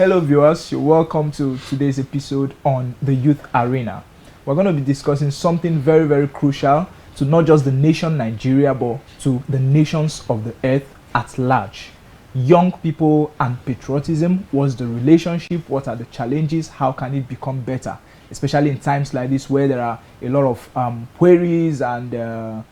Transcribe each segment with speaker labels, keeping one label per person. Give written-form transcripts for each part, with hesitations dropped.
Speaker 1: Hello viewers, you're welcome to today's episode on the Youth Arena. We're going to be discussing something very, very crucial to not just the nation Nigeria, but to the nations of the earth at large. Young people and patriotism. What's the relationship? What are the challenges? How can it become better? Especially in times like this where there are a lot of queries and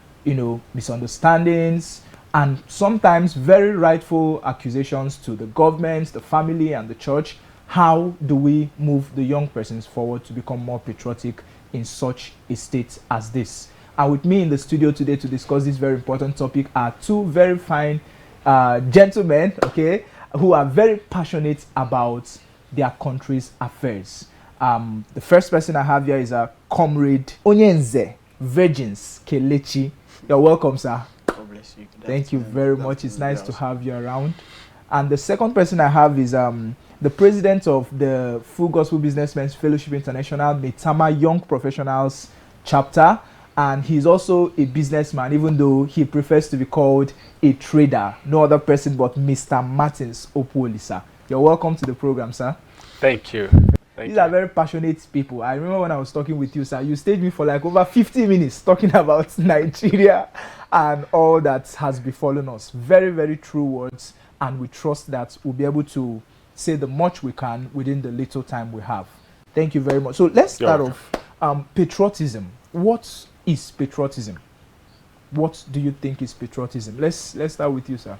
Speaker 1: misunderstandings, and sometimes very rightful accusations to the government, the family, and the church. How do we move the young persons forward to become more patriotic in such a state as this? And with me in the studio today to discuss this very important topic are two very fine gentlemen, okay, who are very passionate about their country's affairs. The first person I have here is a comrade Onyenze Virgins Kelechi. You're welcome, sir.
Speaker 2: God bless you.
Speaker 1: Thank you very much. It's nice to have you around. And the second person I have is the president of the Full Gospel Businessmen's Fellowship International Metama Young Professionals chapter, and he's also a businessman, even though he prefers to be called a trader. No other person but Mr. Martins Opuolisa. You're welcome to the program, sir.
Speaker 3: Thank you.
Speaker 1: These are very passionate people. I remember when I was talking with you, sir, you stayed me for like over 50 minutes talking about Nigeria and all that has befallen us. Very, very true words, and we trust that we'll be able to say the much we can within the little time we have. Thank you very much. So let's start off. Patriotism. What is patriotism? What do you think is patriotism? Let's start with you, sir.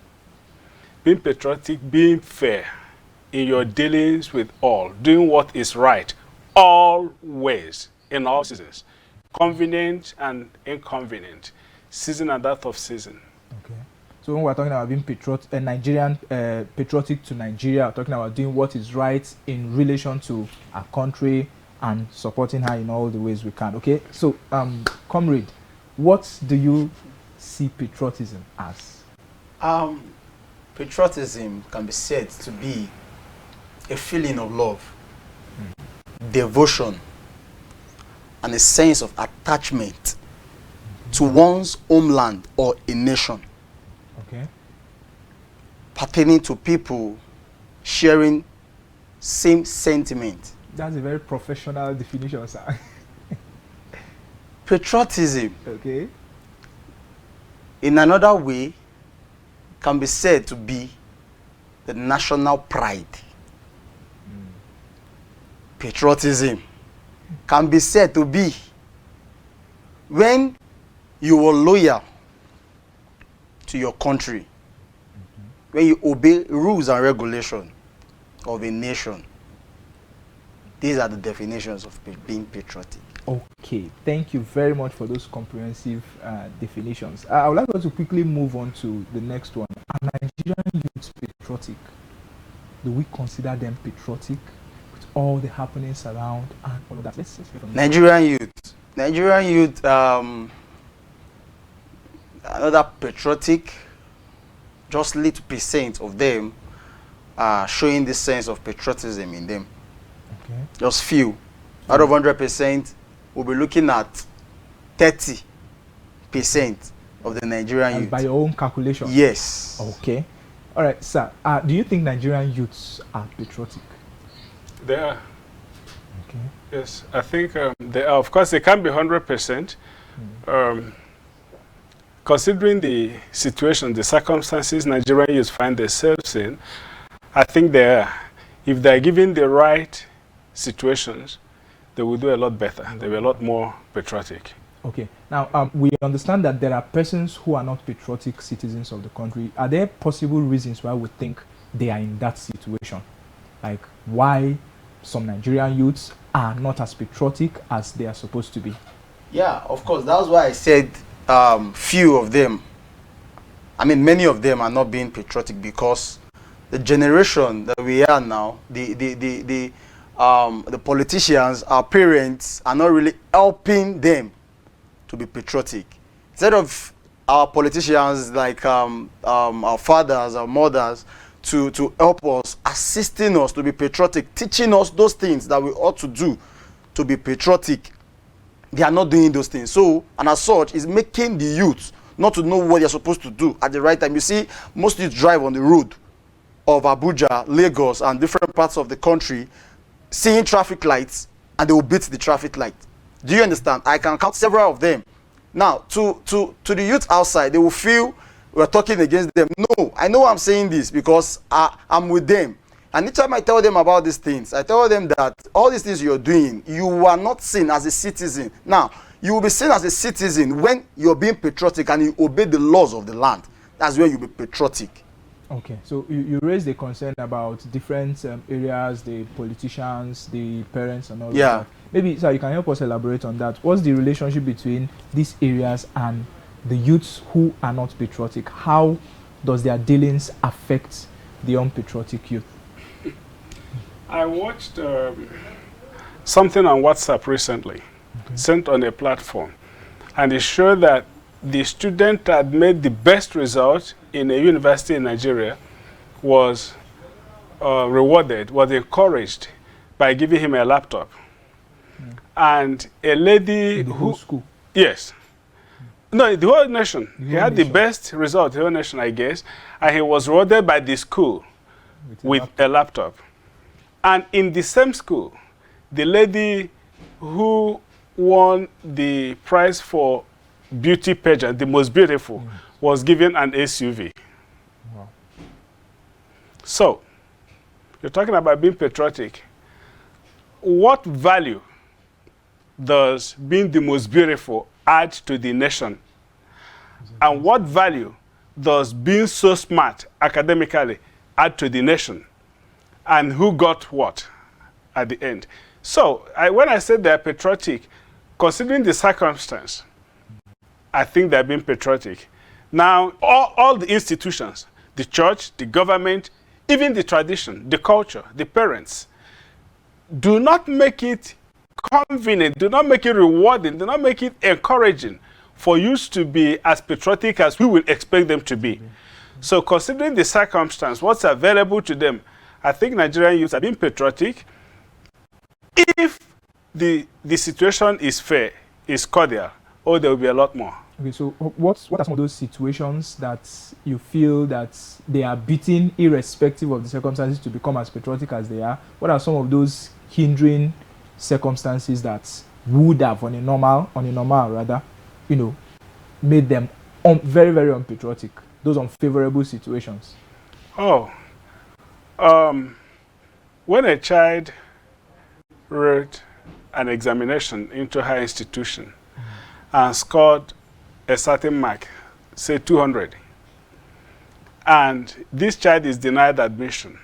Speaker 3: Being patriotic, being fair in your dealings with all, doing what is right, always, in all seasons, convenient and inconvenient, season and that of season.
Speaker 1: Okay. So when we're talking about being patriotic to Nigeria, we're talking about doing what is right in relation to our country and supporting her in all the ways we can. Okay. So, comrade, what do you see patriotism as?
Speaker 2: Patriotism can be said to be a feeling of love, devotion, and a sense of attachment to one's homeland or a nation.
Speaker 1: Okay.
Speaker 2: Pertaining to people sharing same sentiment.
Speaker 1: That's a very professional definition, sir.
Speaker 2: Patriotism,
Speaker 1: Okay.
Speaker 2: in another way, can be said to be the national pride. Patriotism can be said to be when you are loyal to your country, when you obey rules and regulations of a nation. These are the definitions of being patriotic.
Speaker 1: Okay, thank you very much for those comprehensive definitions. I would like us to quickly move on to the next one. Are Nigerian youths patriotic? Do we consider them patriotic with all the happenings around and all of that? Let's hear from
Speaker 2: Nigerian youth, another patriotic, just little percent of them are showing this sense of patriotism in them.
Speaker 1: Okay.
Speaker 2: Just few. Out of 100%, we'll be looking at 30% of the Nigerian youth.
Speaker 1: By your own calculation?
Speaker 2: Yes.
Speaker 1: Okay. All right, sir. Do you think Nigerian youths are patriotic?
Speaker 3: They are.
Speaker 1: Okay.
Speaker 3: Yes, I think they are. Of course, they can't be 100%. Considering the situation, the circumstances Nigerian youth find themselves in, I think they are. If they're given the right situations, they will do a lot better. They will be a lot more patriotic.
Speaker 1: Okay. Now, we understand that there are persons who are not patriotic citizens of the country. Are there possible reasons why we think they are in that situation? Like why some Nigerian youths are not as patriotic as they are supposed to be?
Speaker 2: Yeah, of course. That's why I said few of them. I mean, many of them are not being patriotic because the generation that we are now, the politicians, our parents, are not really helping them to be patriotic. Instead of our politicians, like our fathers, our mothers, to help us, assisting us to be patriotic, teaching us those things that we ought to do to be patriotic, they are not doing those things. So, and as such, it's making the youth not to know what they're supposed to do at the right time. You see, most youth drive on the road of Abuja, Lagos, and different parts of the country seeing traffic lights, and they will beat the traffic light. Do you understand? I can count several of them. Now, to the youth outside, they will feel we're talking against them. No, I know I'm saying this because I'm with them. And each time I tell them about these things, I tell them that all these things you're doing, you are not seen as a citizen. Now, you will be seen as a citizen when you're being patriotic and you obey the laws of the land. That's where you'll be patriotic.
Speaker 1: Okay, so you raised a concern about different areas, the politicians, the parents, and all that. Maybe, sir, you can help us elaborate on that. What's the relationship between these areas and the youths who are not patriotic? How does their dealings affect the unpatriotic youth?
Speaker 3: I watched something on WhatsApp recently, sent on a platform, and it showed that the student that made the best result in a university in Nigeria was rewarded, was encouraged by giving him a laptop. And a lady
Speaker 1: in the whole school?
Speaker 3: Yes. No, the whole nation. He had the best result, the whole nation, I guess, and he was rewarded by the school with a laptop. And in the same school, the lady who won the prize for beauty pageant, the most beautiful, was given an SUV.
Speaker 1: Wow.
Speaker 3: So, you're talking about being patriotic. What value does being the most beautiful add to the nation? And what value does being so smart academically add to the nation? And who got what at the end? So, when I said they're patriotic, considering the circumstance, I think they're being patriotic. Now, all the institutions, the church, the government, even the tradition, the culture, the parents, do not make it convenient, do not make it rewarding, do not make it encouraging for youth to be as patriotic as we would expect them to be. So considering the circumstance, what's available to them, I think Nigerian youth are being patriotic. If the situation is fair, is cordial, or there will be a lot more.
Speaker 1: Okay, so what are some of those situations that you feel that they are beaten irrespective of the circumstances to become as patriotic as they are? What are some of those hindering circumstances that would have on a normal rather, made them very, very unpatriotic? Those unfavorable situations.
Speaker 3: Oh, when a child wrote an examination into higher institution and scored a certain mark, say 200, and this child is denied admission,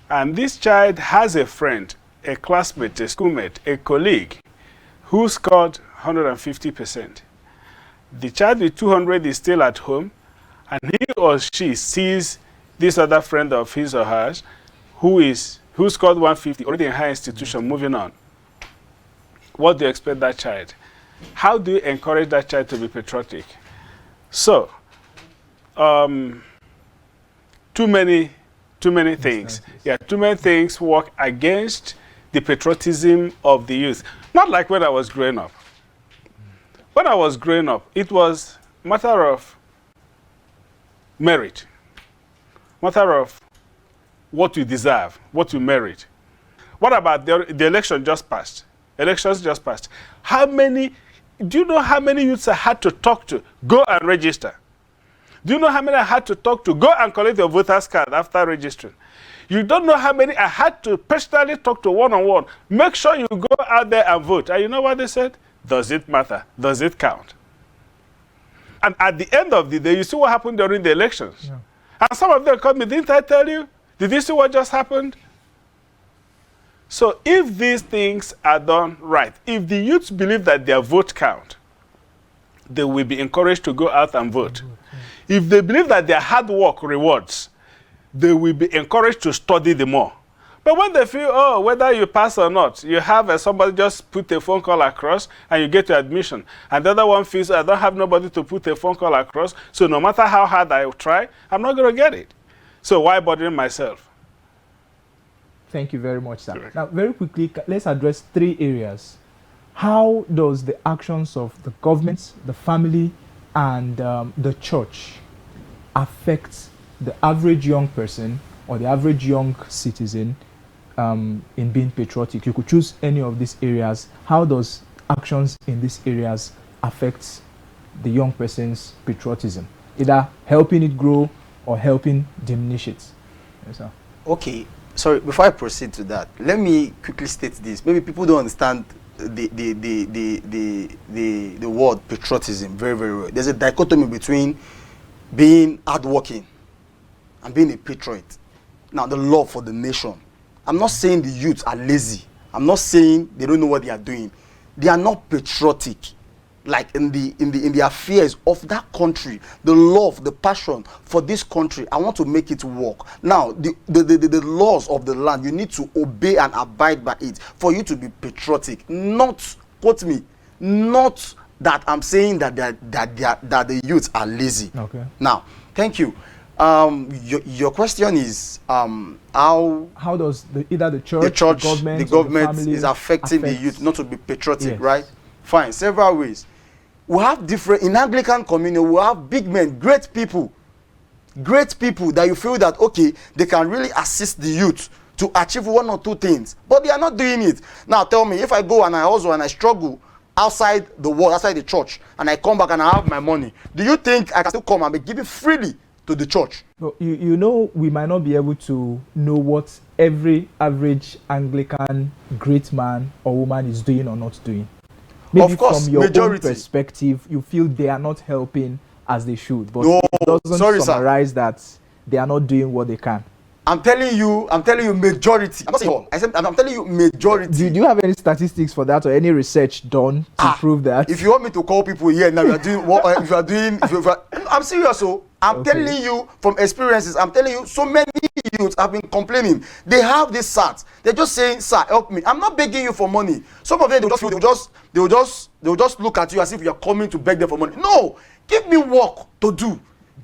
Speaker 3: and this child has a friend, a classmate, a schoolmate, a colleague who scored 150%. The child with 200 is still at home, and he or she sees this other friend of his or hers who scored 150, already in higher institution, moving on. What do you expect that child? How do you encourage that child to be patriotic? So, too many things. Yeah, too many things work against the patriotism of the youth. Not like when I was growing up. When I was growing up, it was a matter of merit, matter of what you deserve, what you merit. What about the election just passed? Elections just passed. Do you know how many youths I had to talk to? Go and register. Do you know how many I had to talk to? Go and collect your voter's card after registering. You don't know how many I had to personally talk to one-on-one. Make sure you go out there and vote. And you know what they said? Does it matter? Does it count? And at the end of the day, you see what happened during the elections. Yeah. And some of them called me, didn't I tell you? Did you see what just happened? So if these things are done right, if the youths believe that their vote count, they will be encouraged to go out and vote. If they believe that their hard work rewards, they will be encouraged to study the more. But when they feel, oh, whether you pass or not, you have somebody just put a phone call across and you get your admission. And the other one feels, I don't have nobody to put a phone call across, so no matter how hard I try, I'm not going to get it. So why bothering myself?
Speaker 1: Thank you very much, sir. Sure. Now, very quickly, let's address 3 areas. How does the actions of the government, the family, and the church affect the average young person or the average young citizen in being patriotic? You could choose any of these areas. How does actions in these areas affect the young person's patriotism? Either helping it grow or helping diminish it? Yes, sir.
Speaker 2: Okay, sorry, before I proceed to that, let me quickly state this. Maybe people don't understand the word patriotism very, very well. There's a dichotomy between being hardworking and being a patriot. Now, the love for the nation. I'm not saying the youths are lazy. I'm not saying they don't know what they are doing. They are not patriotic. Like in the affairs of that country, the love, the passion for this country, I want to make it work. Now, the laws of the land, you need to obey and abide by it for you to be patriotic. Not, quote me, not that I'm saying that the youths are lazy.
Speaker 1: Okay.
Speaker 2: Now, thank you. Your question is how
Speaker 1: does either the church, the government
Speaker 2: is affecting the youth not to be patriotic, yes. Right? Fine, several ways. We have different, in Anglican community, we have big men, great people that you feel that, okay, they can really assist the youth to achieve one or two things, but they are not doing it. Now tell me, if I go and I hustle and I struggle outside the world, outside the church, and I come back and I have my money, do you think I can still come and be given freely to the church?
Speaker 1: Well, you know, we might not be able to know what every average Anglican great man or woman is doing or not doing. Maybe
Speaker 2: of course,
Speaker 1: from your
Speaker 2: majority.
Speaker 1: own perspective, you feel they are not helping as they should, but
Speaker 2: no,
Speaker 1: it doesn't summarize
Speaker 2: sir.
Speaker 1: that they are not doing what they can.
Speaker 2: I'm telling you, majority. I'm not saying all. I'm telling you majority.
Speaker 1: Do you have any statistics for that or any research done to prove that?
Speaker 2: If you want me to call people here now, you are doing what? If you are doing, I'm serious. So I'm telling you from experiences. I'm telling you, so many youths have been complaining. They have this SAT. They're just saying, "Sir, help me." I'm not begging you for money. Some of them they'll just look at you as if you're coming to beg them for money. No, give me work to do.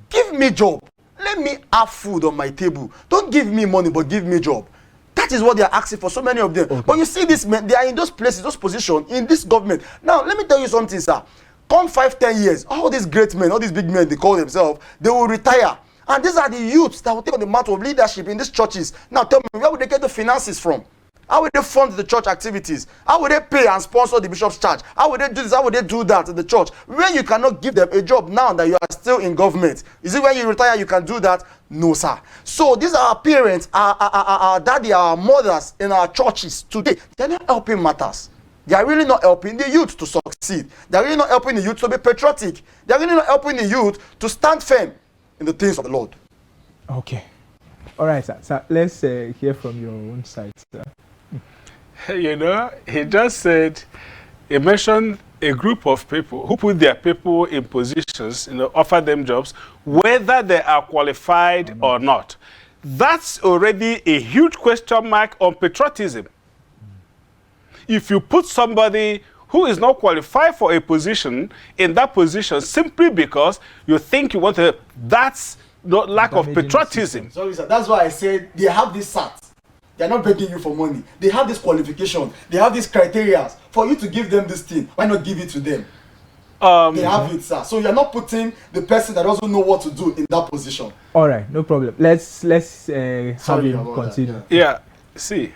Speaker 2: Give me job. Let me have food on my table. Don't give me money, but give me job. That is what they are asking for, so many of them. Okay. But you see these men, they are in those places, those positions, in this government. Now, let me tell you something, sir. Come 5-10 years, all these great men, all these big men, they call themselves, they will retire. And these are the youths that will take on the mantle of leadership in these churches. Now, tell me, where would they get the finances from? How would they fund the church activities? How would they pay and sponsor the bishop's church? How would they do this? How would they do that in the church? When you cannot give them a job now that you are still in government, is it when you retire you can do that? No, sir. So these are our parents, our daddy, our mothers in our churches today. They're not helping matters. They are really not helping the youth to succeed. They are really not helping the youth to be patriotic. They are really not helping the youth to stand firm in the things of the Lord.
Speaker 1: Okay. All right, sir. So let's hear from your own side, sir.
Speaker 3: You know, he just said, he mentioned a group of people who put their people in positions, you know, offer them jobs, whether they are qualified or not. That's already a huge question mark on patriotism. If you put somebody who is not qualified for a position in that position simply because you think you want to, that's not lack of patriotism.
Speaker 2: Sorry, sir. That's why I said they have this SAT. They are not begging you for money. They have this qualification. They have these criteria for you to give them this thing. Why not give it to them? They have it, sir. So you are not putting the person that doesn't know what to do in that position.
Speaker 1: All right, no problem. Let's have him continue.
Speaker 3: Yeah, see,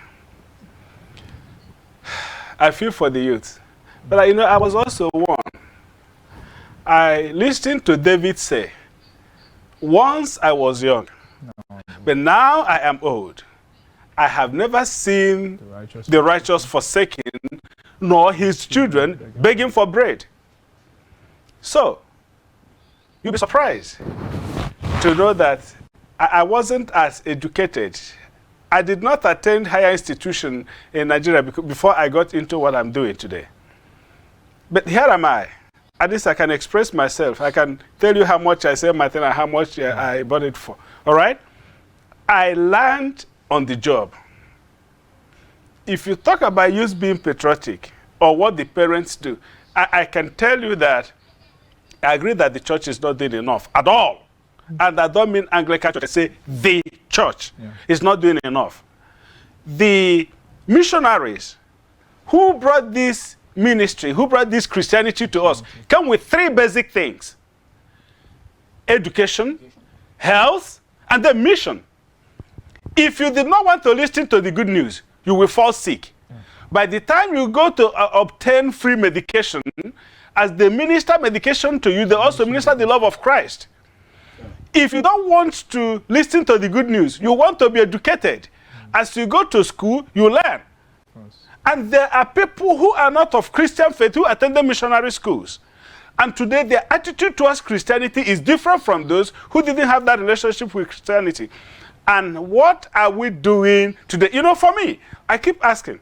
Speaker 3: I feel for the youth, but you know, I was also one. I listened to David say, "Once I was young, but now I am old. I have never seen the righteous forsaken, nor his children begging for bread." So, you'll be surprised to know that I wasn't as educated. I did not attend higher institution in Nigeria before I got into what I'm doing today. But here am I. At least I can express myself. I can tell you how much I sell my thing and how much I bought it for. All right? I learned on the job. If you talk about youth being patriotic or what the parents do, I can tell you that I agree that the church is not doing enough at all. And I don't mean Anglican Church. I say the church is not doing enough. The missionaries who brought this ministry, who brought this Christianity to us, come with 3 basic things: education, health, And then mission. If you did not want to listen to the good news, you will fall sick. By the time you go to obtain free medication, as they minister medication to you, they also minister the love of Christ. If you don't want to listen to the good news, you want to be educated. As you go to school, you learn. And there are people who are not of Christian faith who attended missionary schools. And today their attitude towards Christianity is different from those who didn't have that relationship with Christianity. And what are we doing today? You know, for me, I keep asking.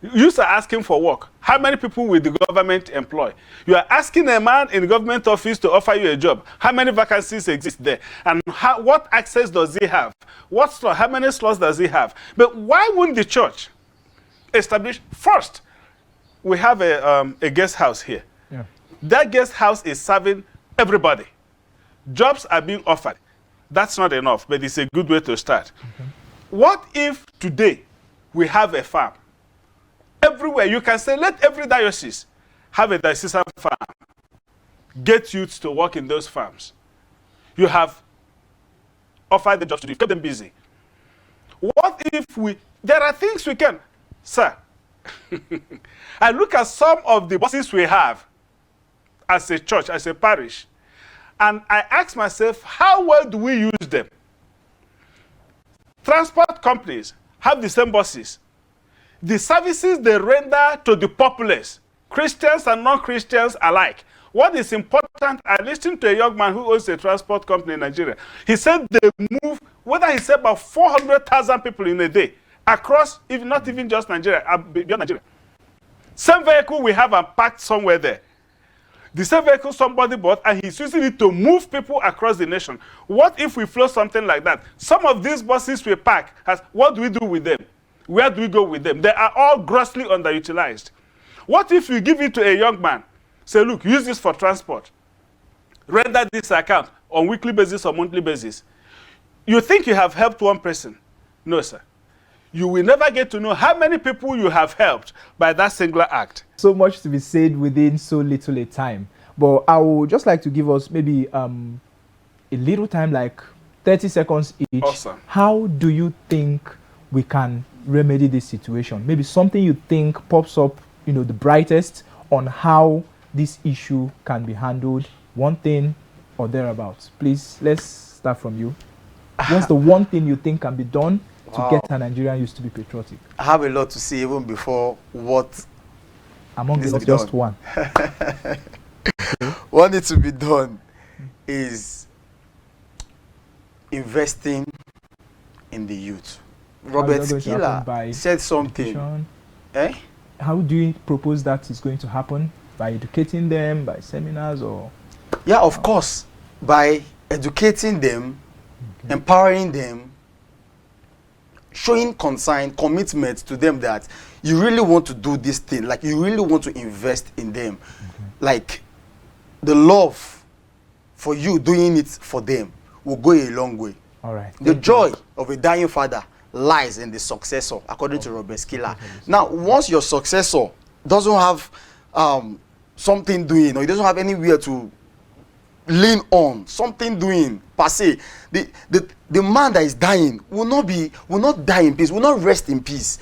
Speaker 3: You are asking for work. How many people will the government employ? You are asking a man in the government office to offer you a job. How many vacancies exist there? And what access does he have? How many slots does he have? But why wouldn't the church establish? First, we have a guest house here. Yeah. That guest house is serving everybody. Jobs are being offered. That's not enough, but it's a good way to start. Okay. What if today we have a farm? Everywhere, you can say, let every diocese have a diocesan farm. Get youths to work in those farms. You have offered the jobs to do, keep them busy. What if there are things we can, sir. I look at some of the buses we have as a church, as a parish, and I ask myself, how well do we use them? Transport companies have the same buses. The services they render to the populace, Christians and non-Christians alike. What is important, I listened to a young man who owns a transport company in Nigeria. He said they move, he said about 400,000 people in a day across, not even just Nigeria, beyond Nigeria. Same vehicle we have and parked somewhere there. The same vehicle somebody bought, and he's using it to move people across the nation. What if we flow something like that? Some of these buses we park, what do we do with them? Where do we go with them? They are all grossly underutilized. What if you give it to a young man? Say, look, use this for transport. Render this account on weekly basis or monthly basis. You think you have helped one person? No, sir. You will never get to know how many people you have helped by that singular act.
Speaker 1: So much to be said within so little a time. But I would just like to give us maybe a little time, like 30 seconds each.
Speaker 3: Awesome.
Speaker 1: How do you think we can remedy this situation? Maybe something you think pops up, the brightest on how this issue can be handled. One thing or thereabouts. Please, let's start from you. What's the one thing you think can be done to get a Nigerian youth to be patriotic?
Speaker 2: I have a lot to say even before what
Speaker 1: among them just one.
Speaker 2: What needs to be done is investing in the youth. Robert Skiller said something. Eh?
Speaker 1: How do you propose that is going to happen? By educating them, by seminars, or?
Speaker 2: Yeah, of course. By educating them, empowering them, showing concern, commitment to them that you really want to do this thing, like you really want to invest in them. Like the love for you doing it for them will go a long way.
Speaker 1: All right.
Speaker 2: The joy of a dying father lies in the successor, according to Robert Skiller. Now, once your successor doesn't have something doing, or he doesn't have anywhere to lean on, something doing per se, the man that is dying will not die in peace, will not rest in peace.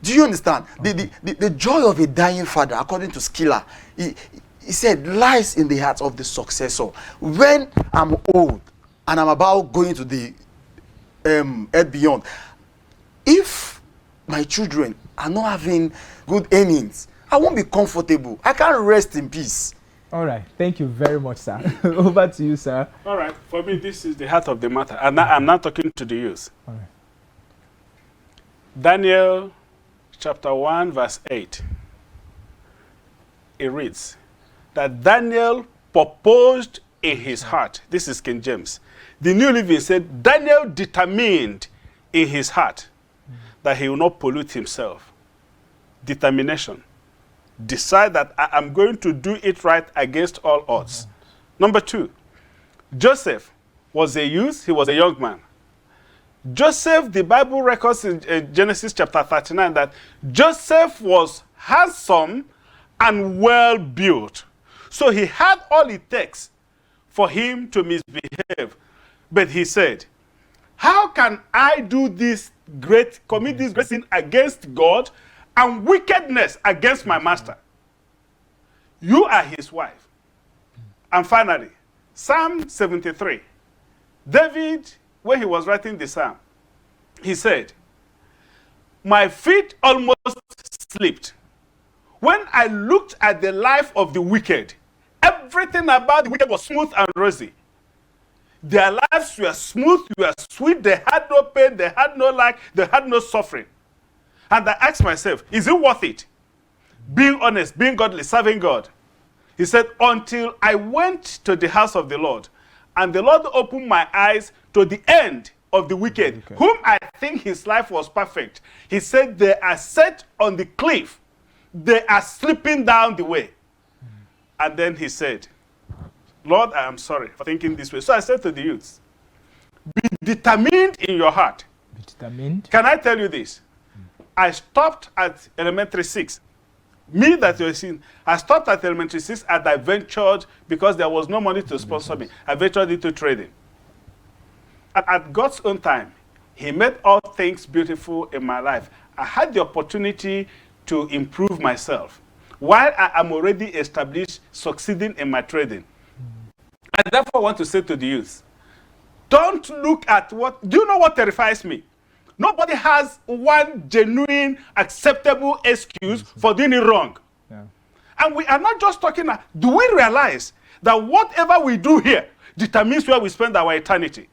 Speaker 2: Do you understand? The joy of a dying father, according to Skiller, he said, lies in the heart of the successor. When I'm old and I'm about going to the earth beyond, if my children are not having good earnings, I won't be comfortable. I can't rest in peace.
Speaker 1: All right. Thank you very much, sir. Over to you, sir.
Speaker 3: All right. For me, this is the heart of the matter. And I'm not talking to the youth.
Speaker 1: All right.
Speaker 3: Daniel chapter 1, verse 8. It reads that Daniel purposed in his heart. This is King James. The New Living said, Daniel determined in his heart that he will not pollute himself. Determination. Decide that I am going to do it right against all odds. Number 2, Joseph was a youth, he was a young man. Joseph, the Bible records in Genesis chapter 39 that Joseph was handsome and well built. So he had all it takes for him to misbehave. But he said, how can I do commit this great sin against God and wickedness against my master? You are his wife. And finally, Psalm 73. David, when he was writing the psalm, he said, my feet almost slipped when I looked at the life of the wicked. Everything about the wicked was smooth and rosy. Their lives were smooth, were sweet, they had no pain, they had no lack, they had no suffering. And I asked myself, is it worth it? Being honest, being godly, serving God. He said, until I went to the house of the Lord, and the Lord opened my eyes to the end of the wicked, whom I think his life was perfect. He said, they are set on the cliff. They are slipping down the way. And then he said, Lord, I am sorry for thinking this way. So I said to the youths, be determined in your heart.
Speaker 1: Be determined.
Speaker 3: Can I tell you this? I stopped at elementary 6. Me that you're seeing, I stopped at elementary 6 and I ventured, because there was no money to sponsor me, I ventured into trading. And at God's own time, he made all things beautiful in my life. I had the opportunity to improve myself while I am already established, succeeding in my trading. I therefore want to say to the youth, don't look at what, do you know what terrifies me? Nobody has one genuine, acceptable excuse for doing it wrong. Yeah. And we are not just talking, do we realize that whatever we do here determines where we spend our eternity?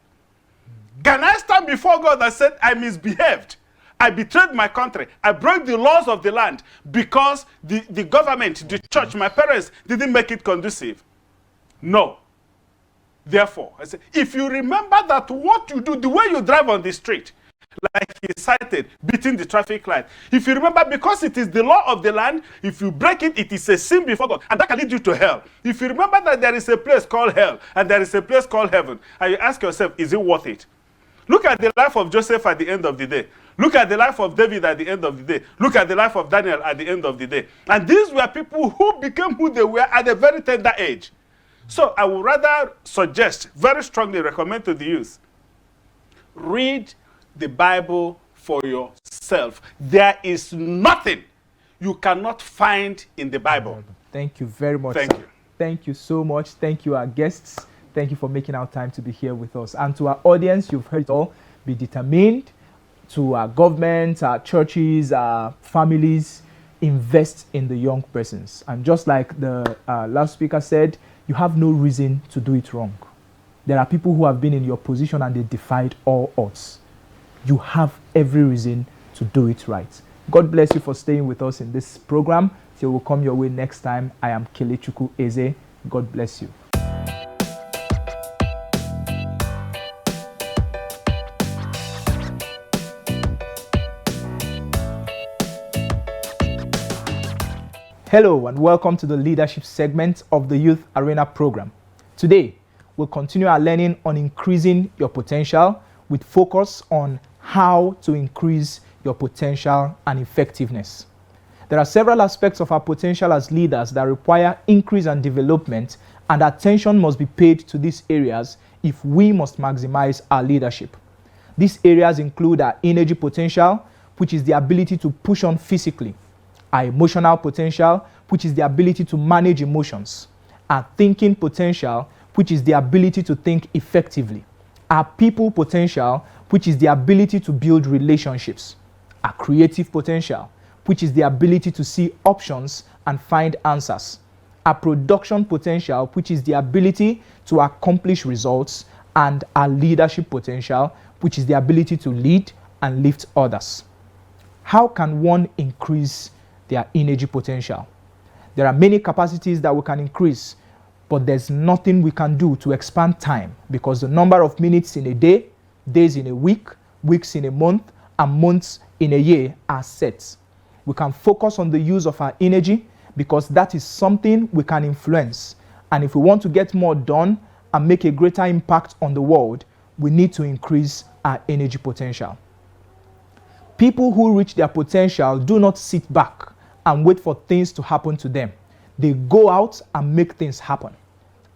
Speaker 3: Can I stand before God and say, I misbehaved? I betrayed my country. I broke the laws of the land because the government, the church, my parents didn't make it conducive? No. Therefore, I say, if you remember that what you do, the way you drive on the street, like he cited, beating the traffic light. If you remember, because it is the law of the land, if you break it, it is a sin before God, and that can lead you to hell. If you remember that there is a place called hell, and there is a place called heaven, and you ask yourself, is it worth it? Look at the life of Joseph at the end of the day. Look at the life of David at the end of the day. Look at the life of Daniel at the end of the day. And these were people who became who they were at a very tender age. So I would rather suggest, very strongly recommend to the youth, read the Bible for yourself. There is nothing you cannot find in the Bible.
Speaker 1: Thank you very much.
Speaker 3: Thank you.
Speaker 1: Thank you so much. Thank you, our guests. Thank you for making our time to be here with us. And to our audience, you've heard it all. Be determined. To our government, our churches, our families, invest in the young persons. And just like the last speaker said, you have no reason to do it wrong. There are people who have been in your position and they defied all odds. You have every reason to do it right. God bless you for staying with us in this program. Till we'll come your way next time. I am Kelechukwu Eze. God bless you. Hello and welcome to the leadership segment of the Youth Arena program. Today, we'll continue our learning on increasing your potential with focus on how to increase your potential and effectiveness. There are several aspects of our potential as leaders that require increase and development, and attention must be paid to these areas if we must maximize our leadership. These areas include our energy potential, which is the ability to push on physically, our emotional potential, which is the ability to manage emotions, our thinking potential, which is the ability to think effectively, our people potential, which is the ability to build relationships, our creative potential, which is the ability to see options and find answers, our production potential, which is the ability to accomplish results, and our leadership potential, which is the ability to lead and lift others. How can one increase their energy potential? There are many capacities that we can increase, but there's nothing we can do to expand time, because the number of minutes in a day, days in a week, weeks in a month, and months in a year are set. We can focus on the use of our energy because that is something we can influence. And if we want to get more done and make a greater impact on the world, we need to increase our energy potential. People who reach their potential do not sit back and wait for things to happen to them. They go out and make things happen.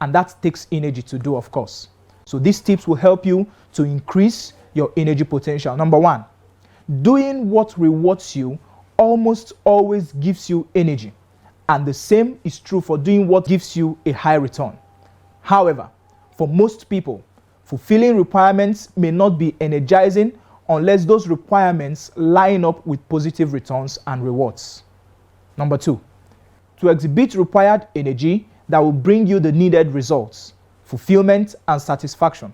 Speaker 1: And that takes energy to do, of course. So these tips will help you to increase your energy potential. Number one, doing what rewards you almost always gives you energy. And the same is true for doing what gives you a high return. However, for most people, fulfilling requirements may not be energizing unless those requirements line up with positive returns and rewards. Number two, to exhibit required energy that will bring you the needed results, fulfillment and satisfaction,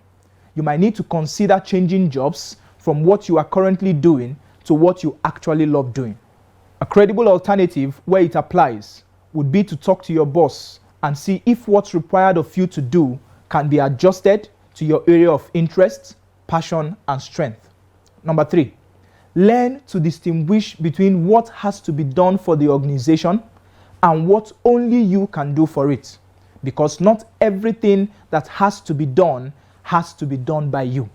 Speaker 1: you might need to consider changing jobs from what you are currently doing to what you actually love doing. A credible alternative where it applies would be to talk to your boss and see if what's required of you to do can be adjusted to your area of interest, passion, and strength. Number three, learn to distinguish between what has to be done for the organization and what only you can do for it, because not everything that has to be done by you.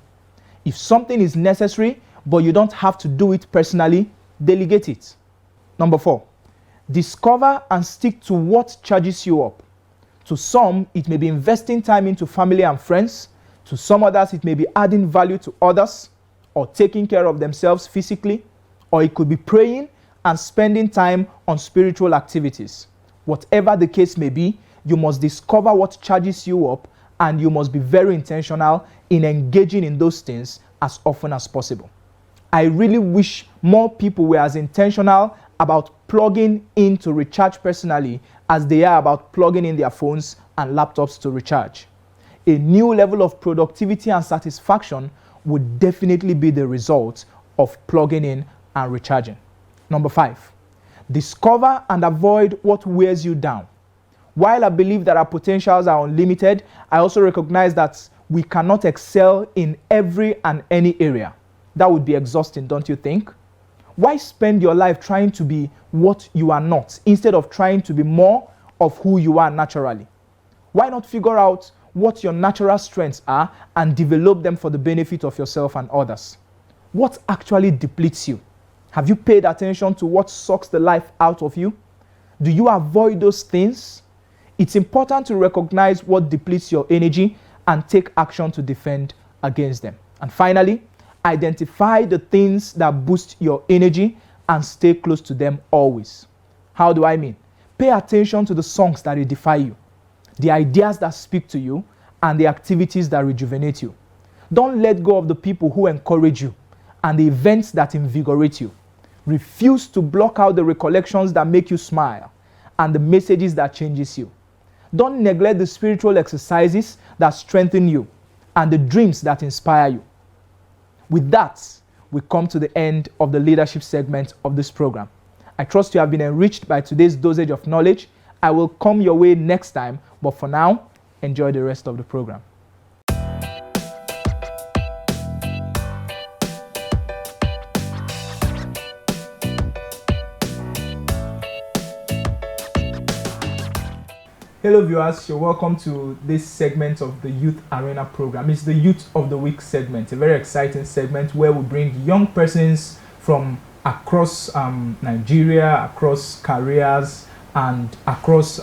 Speaker 1: If something is necessary, but you don't have to do it personally, delegate it. Number four, discover and stick to what charges you up. To some, it may be investing time into family and friends. To some others, it may be adding value to others or taking care of themselves physically, or it could be praying and spending time on spiritual activities. Whatever the case may be, you must discover what charges you up, and you must be very intentional in engaging in those things as often as possible. I really wish more people were as intentional about plugging in to recharge personally as they are about plugging in their phones and laptops to recharge. A new level of productivity and satisfaction would definitely be the result of plugging in and recharging. Number five, discover and avoid what wears you down. While I believe that our potentials are unlimited, I also recognize that we cannot excel in every and any area. That would be exhausting, don't you think? Why spend your life trying to be what you are not instead of trying to be more of who you are naturally? Why not figure out what your natural strengths are and develop them for the benefit of yourself and others? What actually depletes you? Have you paid attention to what sucks the life out of you? Do you avoid those things? It's important to recognize what depletes your energy and take action to defend against them. And finally, identify the things that boost your energy and stay close to them always. How do I mean? Pay attention to the songs that edify you, the ideas that speak to you, and the activities that rejuvenate you. Don't let go of the people who encourage you and the events that invigorate you. Refuse to block out the recollections that make you smile and the messages that changes you. Don't neglect the spiritual exercises that strengthen you and the dreams that inspire you. With that, we come to the end of the leadership segment of this program. I trust you have been enriched by today's dosage of knowledge. I will come your way next time, but for now, enjoy the rest of the program. Hello viewers, you're welcome to this segment of the Youth Arena program. It's the Youth of the Week segment, a very exciting segment where we bring young persons from across Nigeria, across careers and across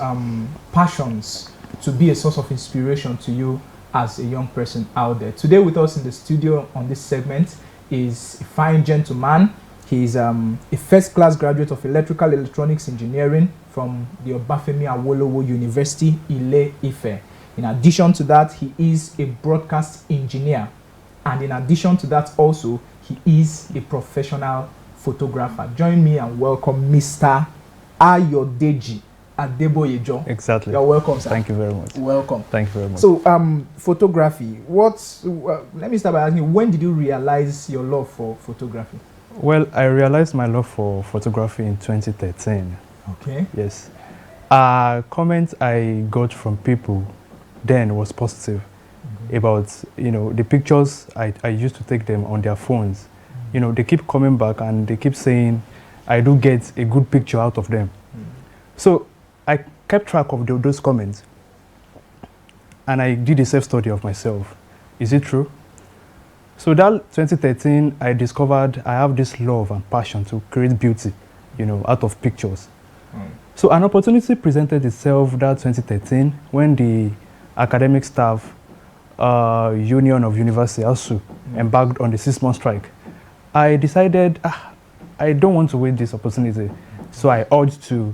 Speaker 1: passions to be a source of inspiration to you as a young person out there. Today with us in the studio on this segment is a fine gentleman. He's a first-class graduate of Electrical Electronics Engineering from the Obafemi Awolowo University, Ile-Ife. In addition to that, he is a broadcast engineer. And in addition to that also, he is a professional photographer. Join me and welcome Mr. Ayodeji Adeboyejo.
Speaker 4: Exactly.
Speaker 1: You're welcome, sir.
Speaker 4: Thank you very much.
Speaker 1: Welcome.
Speaker 4: Thank you very much.
Speaker 1: So, photography. Let me start by asking, when did you realize your love for photography?
Speaker 4: Well, I realized my love for photography in 2013.
Speaker 1: Okay.
Speaker 4: Yes. Comments I got from people then was positive about, the pictures I used to take them on their phones. They keep coming back and they keep saying I do get a good picture out of them. So I kept track of those comments and I did a self-study of myself. Is it true? So that 2013, I discovered I have this love and passion to create beauty, out of pictures. So an opportunity presented itself that 2013 when the academic staff Union of University, ASU, embarked on the 6-month strike, I decided I don't want to wait this opportunity. So I urged to,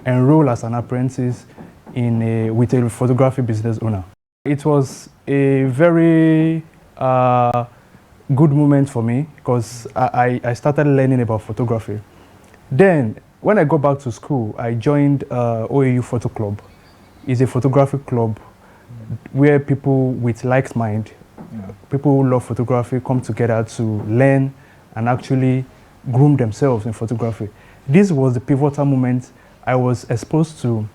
Speaker 4: enroll as an apprentice with a photography business owner. It was a very good moment for me because I started learning about photography. Then, when I go back to school, I joined OAU Photo Club. It's a photography club where people with like mind, people who love photography, come together to learn and actually groom themselves in photography. This was the pivotal moment. I was exposed to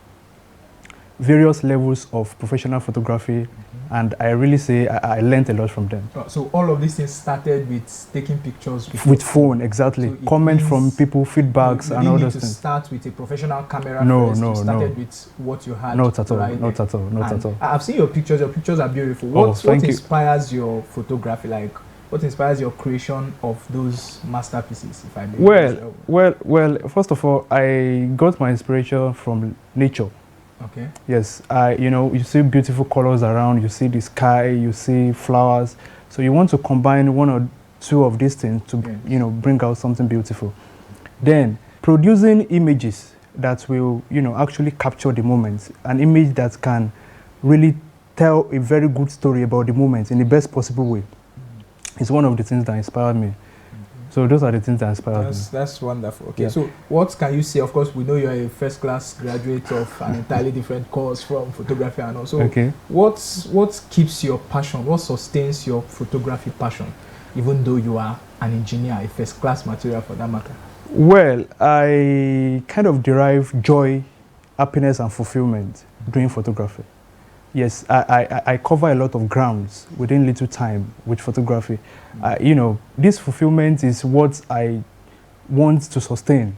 Speaker 4: various levels of professional photography, and I really say I learned a lot from them.
Speaker 1: So all of these things started with taking pictures
Speaker 4: with phone, exactly.
Speaker 1: So
Speaker 4: comment from people, feedbacks, and all those things.
Speaker 1: You start with a professional camera
Speaker 4: first.
Speaker 1: You started with what you had.
Speaker 4: Not at all.
Speaker 1: Right
Speaker 4: not at all. Not at all.
Speaker 1: I've seen your pictures. Your pictures are beautiful. What inspires your photography? Like, what inspires your creation of those masterpieces? If I may.
Speaker 4: Well. First of all, I got my inspiration from nature.
Speaker 1: Okay.
Speaker 4: Yes, you see beautiful colors around, you see the sky, you see flowers. So you want to combine one or two of these things to, bring out something beautiful. Then producing images that will, actually capture the moment, an image that can really tell a very good story about the moment in the best possible way. It's one of the things that inspired me. So those are the things that inspire me.
Speaker 1: That's wonderful. Okay, so what can you say? Of course, we know you're a first-class graduate of an entirely different course from photography and also.
Speaker 4: Okay.
Speaker 1: What keeps your passion? What sustains your photography passion, even though you are an engineer, a first-class material for that matter?
Speaker 4: Well, I kind of derive joy, happiness, and fulfillment doing photography. Yes, I cover a lot of grounds within little time with photography. This fulfillment is what I want to sustain.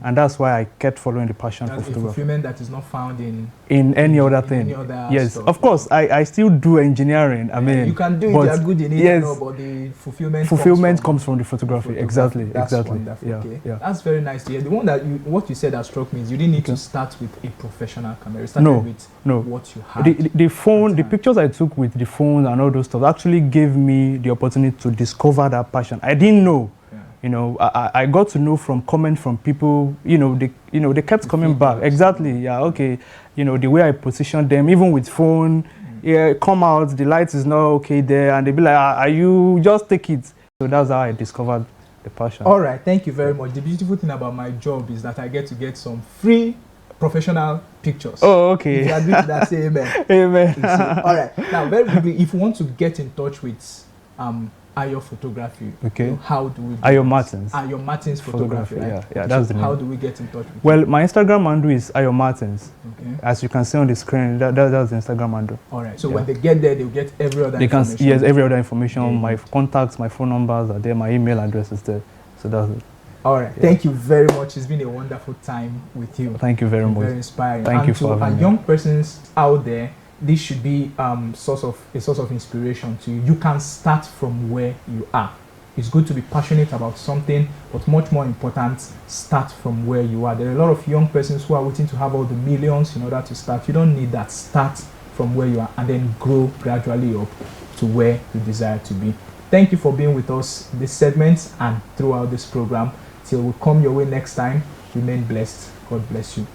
Speaker 4: And that's why I kept following the passion for photography.
Speaker 1: Fulfillment that is not found in
Speaker 4: any other thing. Yes, stuff. Of course, I still do engineering. I mean,
Speaker 1: you can do it, you're good in it,
Speaker 4: yes,
Speaker 1: but the fulfillment
Speaker 4: comes from the photography. Exactly.
Speaker 1: That's wonderful. Okay. That's very nice to hear. The one that what you said that struck me is you didn't need to start with a professional camera. You started with what you had.
Speaker 4: The phone, the pictures I took with the phone and all those stuff actually gave me the opportunity to discover that passion. I didn't know. I got to know from comment from people. They kept coming back. Exactly. Yeah. Okay. The way I positioned them, even with phone, come out. The light is not okay there, and they be like, "Are you just take it?" So that's how I discovered the passion.
Speaker 1: All right. Thank you very much. The beautiful thing about my job is that I get to get some free professional pictures.
Speaker 4: Oh, okay.
Speaker 1: If you agree to that, say amen.
Speaker 4: Amen.
Speaker 1: All right. Now, very quickly, if you want to get in touch with Ayo Photography.
Speaker 4: Okay.
Speaker 1: How do we do
Speaker 4: Ayo Martins.
Speaker 1: Ayo Martins Photography, right?
Speaker 4: Yeah, that's the name.
Speaker 1: How do we get in touch with you?
Speaker 4: Well, my Instagram handle is Ayo Martins.
Speaker 1: Okay.
Speaker 4: As you can see on the screen, that's the Instagram handle.
Speaker 1: All right. So when they get there, they'll get every other information.
Speaker 4: Yes, every other information. My contacts, my phone numbers are there. My email address is there. So that's it.
Speaker 1: All right. Thank you very much. It's been a wonderful time with you.
Speaker 4: Thank you very much.
Speaker 1: Very inspiring.
Speaker 4: Thank you for having me.
Speaker 1: To young persons out there, this should be a source of inspiration to you. You can start from where you are. It's good to be passionate about something, but much more important, start from where you are. There are a lot of young persons who are waiting to have all the millions in order to start. You don't need that. Start from where you are and then grow gradually up to where you desire to be. Thank you for being with us this segment and throughout this program. Till we come your way next time, remain blessed. God bless you.